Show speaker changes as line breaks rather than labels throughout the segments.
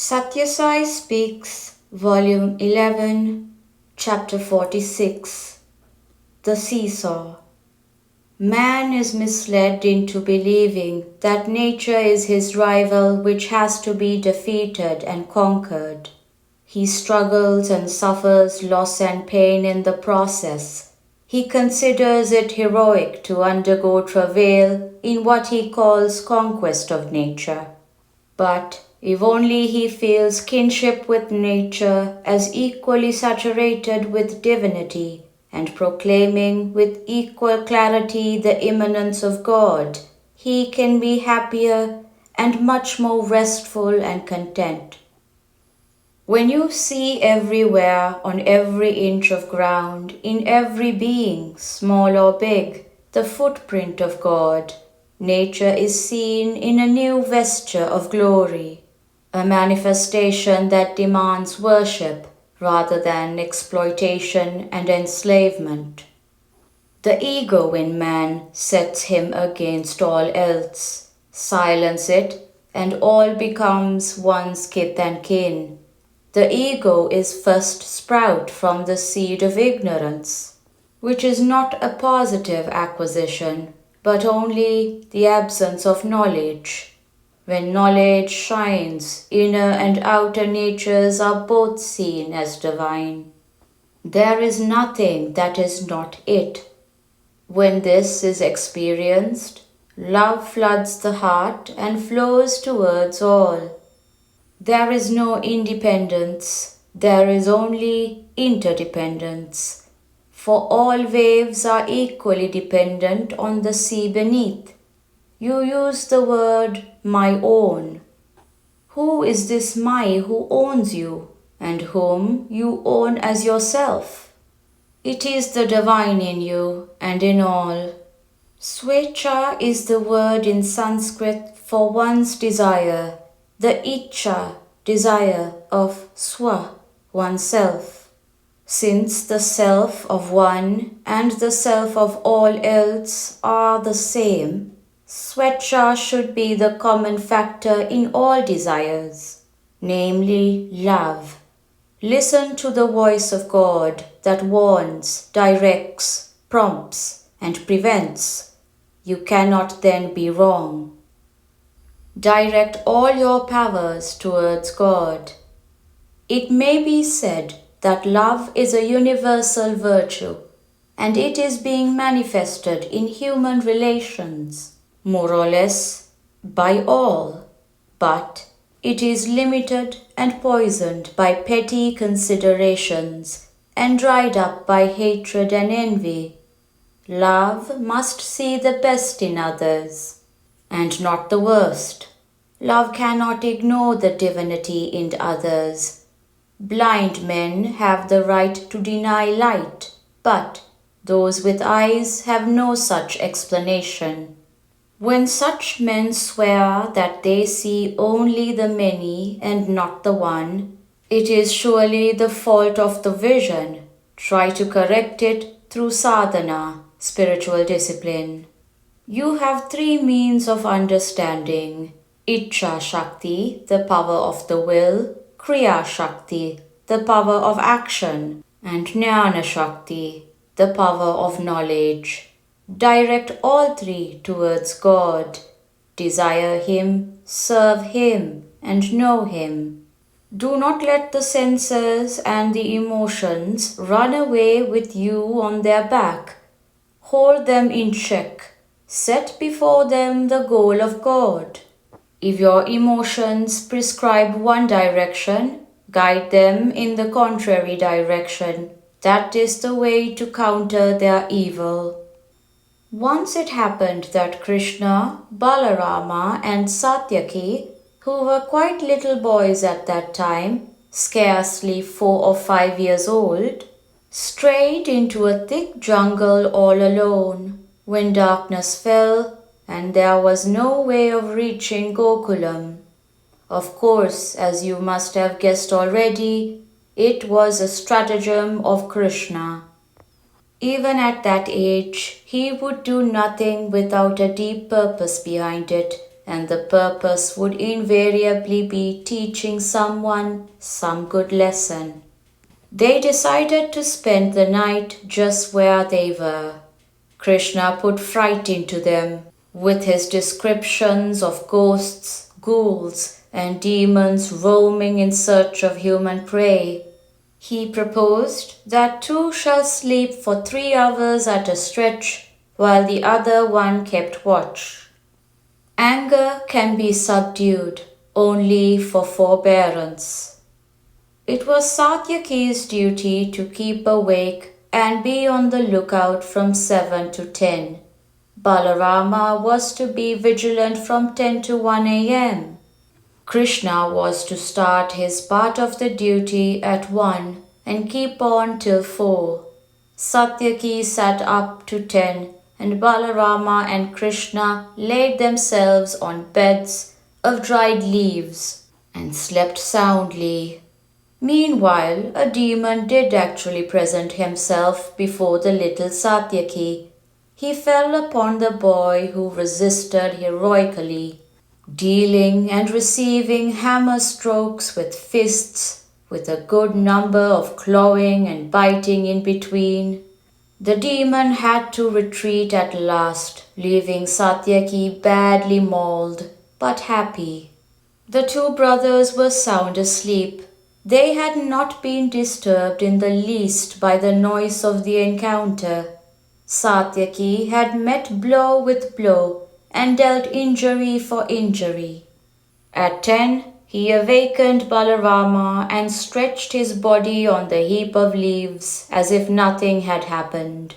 Sathya Sai Speaks, Volume 11, Chapter 46. The Seesaw. Man is misled into believing that nature is his rival which has to be defeated and conquered. He struggles and suffers loss and pain in the process. He considers it heroic to undergo travail in what he calls conquest of nature. But if only he feels kinship with nature as equally saturated with divinity and proclaiming with equal clarity the immanence of God, he can be happier and much more restful and content. When you see everywhere, on every inch of ground, in every being, small or big, the footprint of God, nature is seen in a new vesture of glory, a manifestation that demands worship rather than exploitation and enslavement. The ego in man sets him against all else. Silence it, and all becomes one's kith and kin. The ego is first sprout from the seed of ignorance, which is not a positive acquisition, but only the absence of knowledge. When knowledge shines, inner and outer natures are both seen as divine. There is nothing that is not it. When this is experienced, love floods the heart and flows towards all. There is no independence, there is only interdependence. For all waves are equally dependent on the sea beneath. You use the word my own. Who is this my who owns you and whom you own as yourself? It is the divine in you and in all. Svecha is the word in Sanskrit for one's desire, the ichcha, desire of swa, oneself. Since the self of one and the self of all else are the same, Svecha should be the common factor in all desires, namely love. Listen to the voice of God that warns, directs, prompts, and prevents. You cannot then be wrong. Direct all your powers towards God. It may be said that love is a universal virtue, and it is being manifested in human relations, more or less, by all, but it is limited and poisoned by petty considerations and dried up by hatred and envy. Love must see the best in others, and not the worst. Love cannot ignore the divinity in others. Blind men have the right to deny light, but those with eyes have no such explanation. When such men swear that they see only the many and not the one, it is surely the fault of the vision. Try to correct it through sadhana, spiritual discipline. You have three means of understanding: Ichcha Shakti, the power of the will; Kriya Shakti, the power of action; and Jnana Shakti, the power of knowledge. Direct all three towards God. Desire Him, serve Him, and know Him. Do not let the senses and the emotions run away with you on their back. Hold them in check. Set before them the goal of God. If your emotions prescribe one direction, guide them in the contrary direction. That is the way to counter their evil. Once it happened that Krishna, Balarama, and Satyaki, who were quite little boys at that time, scarcely 4 or 5 years old, strayed into a thick jungle all alone, when darkness fell and there was no way of reaching Gokulam. Of course, as you must have guessed already, it was a stratagem of Krishna. Even at that age, he would do nothing without a deep purpose behind it, and the purpose would invariably be teaching someone some good lesson. They decided to spend the night just where they were. Krishna put fright into them with his descriptions of ghosts, ghouls, and demons roaming in search of human prey. He proposed that two shall sleep for 3 hours at a stretch, while the other one kept watch. Anger can be subdued only for forbearance. It was Satyak's duty to keep awake and be on the lookout from 7 to 10. Balarama was to be vigilant from 10 to 1 a.m. Krishna was to start his part of the duty at 1 and keep on till 4. Satyaki sat up to 10 and Balarama and Krishna laid themselves on beds of dried leaves and slept soundly. Meanwhile, a demon did actually present himself before the little Satyaki. He fell upon the boy who resisted heroically, dealing and receiving hammer strokes with fists, with a good number of clawing and biting in between. The demon had to retreat at last, leaving Satyaki badly mauled, but happy. The 2 brothers were sound asleep. They had not been disturbed in the least by the noise of the encounter. Satyaki had met blow with blow and dealt injury for injury. At 10, he awakened Balarama and stretched his body on the heap of leaves as if nothing had happened.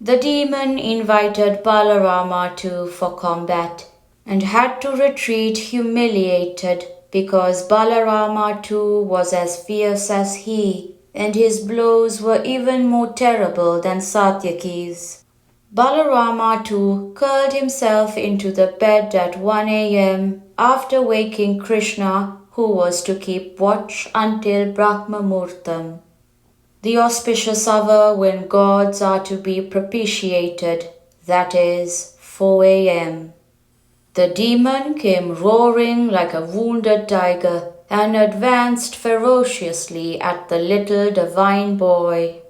The demon invited Balarama too for combat and had to retreat humiliated because Balarama too was as fierce as he, and his blows were even more terrible than Satyaki's. Balarama too curled himself into the bed at 1 a.m. after waking Krishna, who was to keep watch until Brahma Muhurtam, the auspicious hour when gods are to be propitiated, that is, 4 a.m. The demon came roaring like a wounded tiger and advanced ferociously at the little divine boy.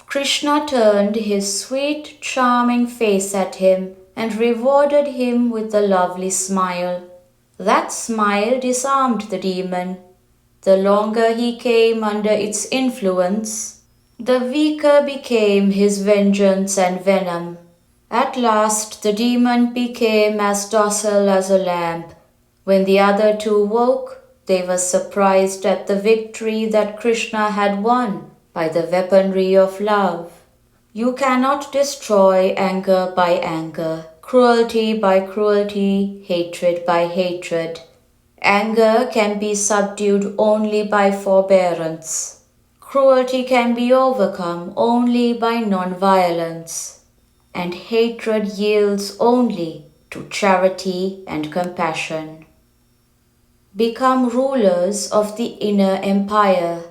Krishna turned his sweet, charming face at him and rewarded him with a lovely smile. That smile disarmed the demon. The longer he came under its influence, the weaker became his vengeance and venom. At last the demon became as docile as a lamb. When the other 2 woke, they were surprised at the victory that Krishna had won by the weaponry of love. You cannot destroy anger by anger, cruelty by cruelty, hatred by hatred. Anger can be subdued only by forbearance. Cruelty can be overcome only by non-violence. And hatred yields only to charity and compassion. Become rulers of the inner empire.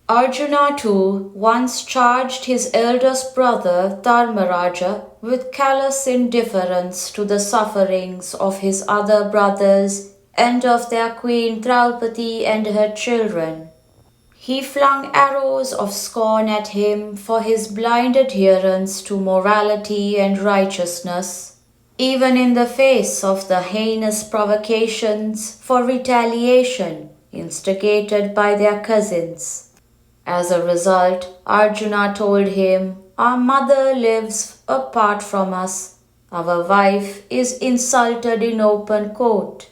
Arjuna too once charged his eldest brother Dharmaraja with callous indifference to the sufferings of his other brothers and of their queen Draupadi and her children. He flung arrows of scorn at him for his blind adherence to morality and righteousness, even in the face of the heinous provocations for retaliation instigated by their cousins. As a result, Arjuna told him, "Our mother lives apart from us. Our wife is insulted in open court.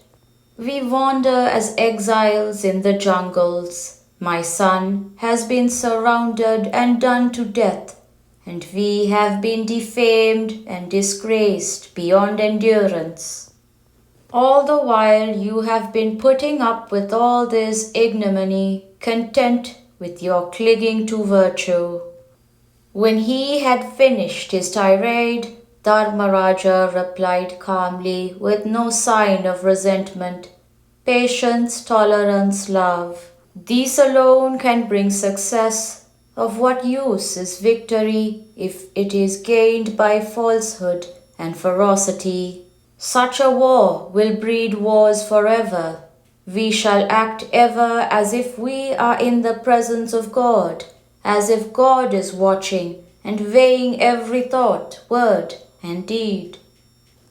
We wander as exiles in the jungles. My son has been surrounded and done to death, and we have been defamed and disgraced beyond endurance. All the while you have been putting up with all this ignominy, content with your clinging to virtue." When he had finished his tirade, Dharmaraja replied calmly with no sign of resentment, "Patience, tolerance, love. These alone can bring success. Of what use is victory if it is gained by falsehood and ferocity?" Such a war will breed wars forever. We shall act ever as if we are in the presence of God, as if God is watching and weighing every thought, word, and deed.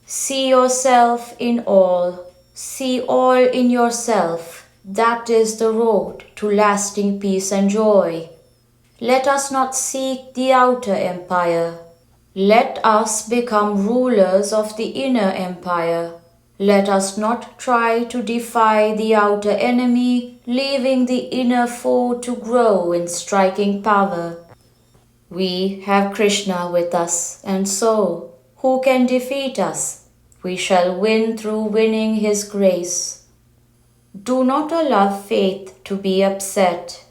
See yourself in all. See all in yourself. That is the road to lasting peace and joy. Let us not seek the outer empire. Let us become rulers of the inner empire. Let us not try to defy the outer enemy, leaving the inner foe to grow in striking power. We have Krishna with us, and so, who can defeat us? We shall win through winning His grace. Do not allow faith to be upset.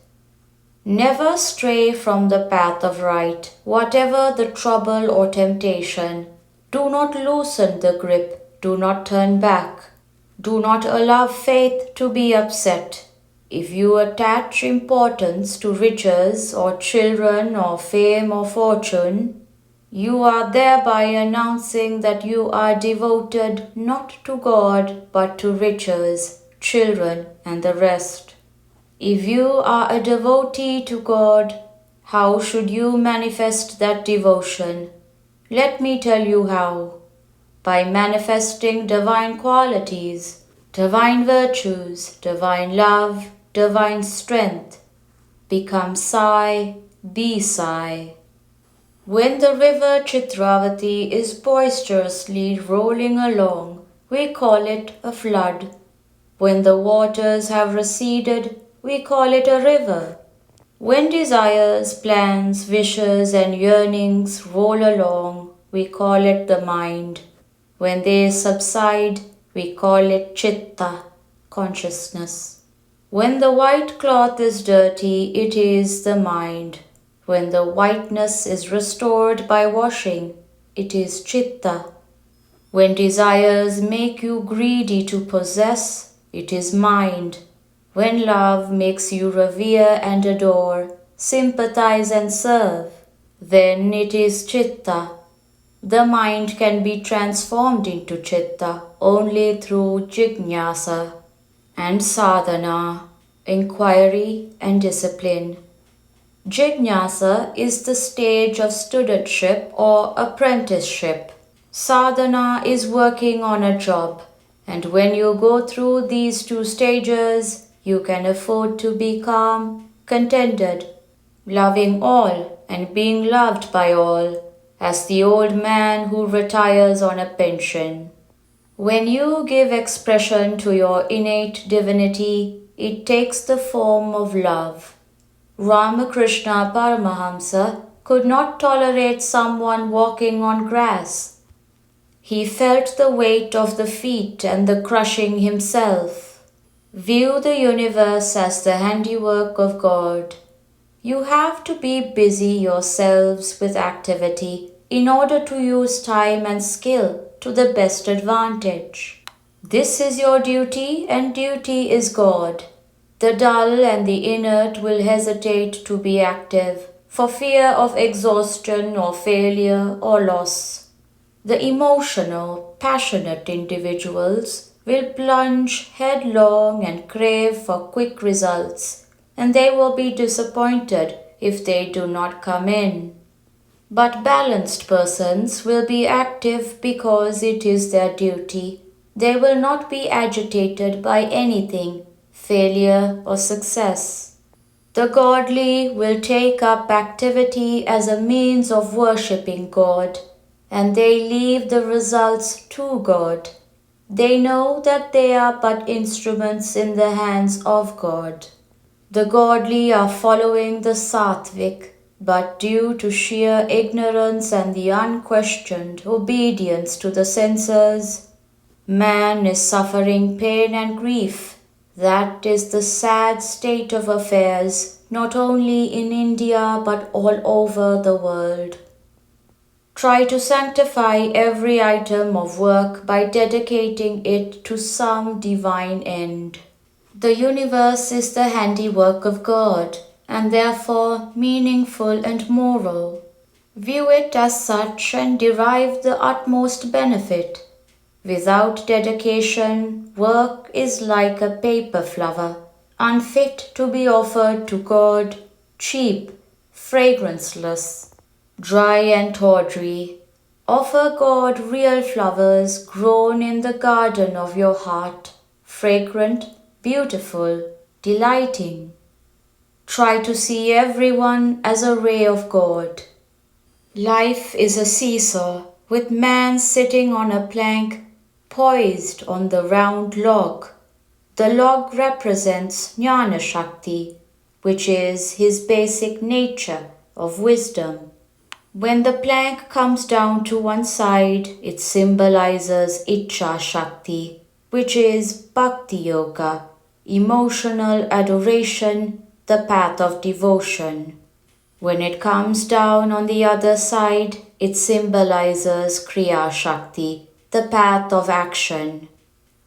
Never stray from the path of right, whatever the trouble or temptation. Do not loosen the grip, do not turn back. Do not allow faith to be upset. If you attach importance to riches or children or fame or fortune, you are thereby announcing that you are devoted not to God but to riches, children, and the rest. If you are a devotee to God, how should you manifest that devotion? Let me tell you how. By manifesting divine qualities, divine virtues, divine love, divine strength. Become Sai, be Sai. When the river Chitravati is boisterously rolling along, we call it a flood. When the waters have receded, we call it a river. When desires, plans, wishes, and yearnings roll along, we call it the mind. When they subside, we call it chitta, consciousness. When the white cloth is dirty, it is the mind. When the whiteness is restored by washing, it is chitta. When desires make you greedy to possess, it is mind. When love makes you revere and adore, sympathize and serve, then it is chitta. The mind can be transformed into chitta only through jnana and sadhana, inquiry and discipline. Jnana is the stage of studentship or apprenticeship. Sadhana is working on a job, and when you go through these two stages, you can afford to be calm, contented, loving all and being loved by all, as the old man who retires on a pension. When you give expression to your innate divinity, it takes the form of love. Ramakrishna Paramahamsa could not tolerate someone walking on grass. He felt the weight of the feet and the crushing himself. View the universe as the handiwork of God. You have to be busy yourselves with activity in order to use time and skill to the best advantage. This is your duty, and duty is God. The dull and the inert will hesitate to be active for fear of exhaustion or failure or loss. The emotional, passionate individuals will plunge headlong and crave for quick results, and they will be disappointed if they do not come in. But balanced persons will be active because it is their duty. They will not be agitated by anything, failure or success. The godly will take up activity as a means of worshipping God, and they leave the results to God. They know that they are but instruments in the hands of God. The godly are following the Sattvic, but due to sheer ignorance and the unquestioned obedience to the senses, man is suffering pain and grief. That is the sad state of affairs, not only in India but all over the world. Try to sanctify every item of work by dedicating it to some divine end. The universe is the handiwork of God, and therefore meaningful and moral. View it as such and derive the utmost benefit. Without dedication, work is like a paper flower, unfit to be offered to God, cheap, fragranceless, dry and tawdry. Offer God real flowers grown in the garden of your heart, fragrant, beautiful, delighting. Try to see everyone as a ray of God. Life is a seesaw with man sitting on a plank poised on the round log. The log represents Jnana Shakti, which is his basic nature of wisdom. When the plank comes down to one side, it symbolizes Ichcha Shakti, which is Bhakti Yoga, emotional adoration, the path of devotion. When it comes down on the other side, it symbolizes Kriya Shakti, the path of action.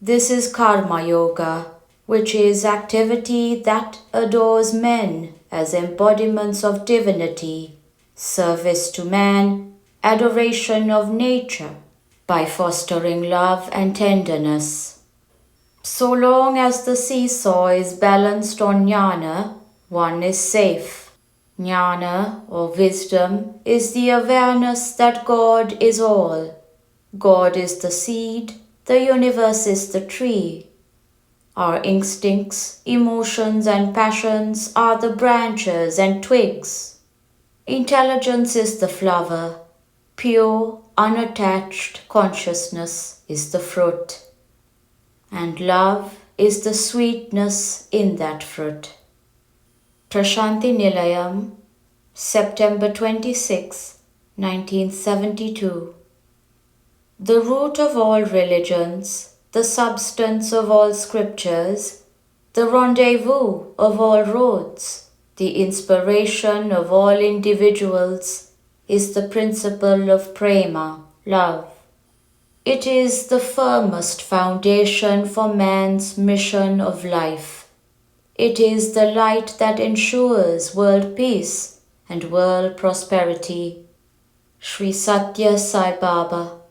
This is Karma Yoga, which is activity that adores men as embodiments of divinity, service to man, adoration of nature, by fostering love and tenderness. So long as the seesaw is balanced on jnana, one is safe. Jnana, or wisdom, is the awareness that God is all. God is the seed, the universe is the tree. Our instincts, emotions, and passions are the branches and twigs. Intelligence is the flower. Pure, unattached consciousness is the fruit. And love is the sweetness in that fruit. Prashanti Nilayam, September 26, 1972. The root of all religions, the substance of all scriptures, the rendezvous of all roads, the inspiration of all individuals, is the principle of prema, love. It is the firmest foundation for man's mission of life. It is the light that ensures world peace and world prosperity. Sri Sathya Sai Baba.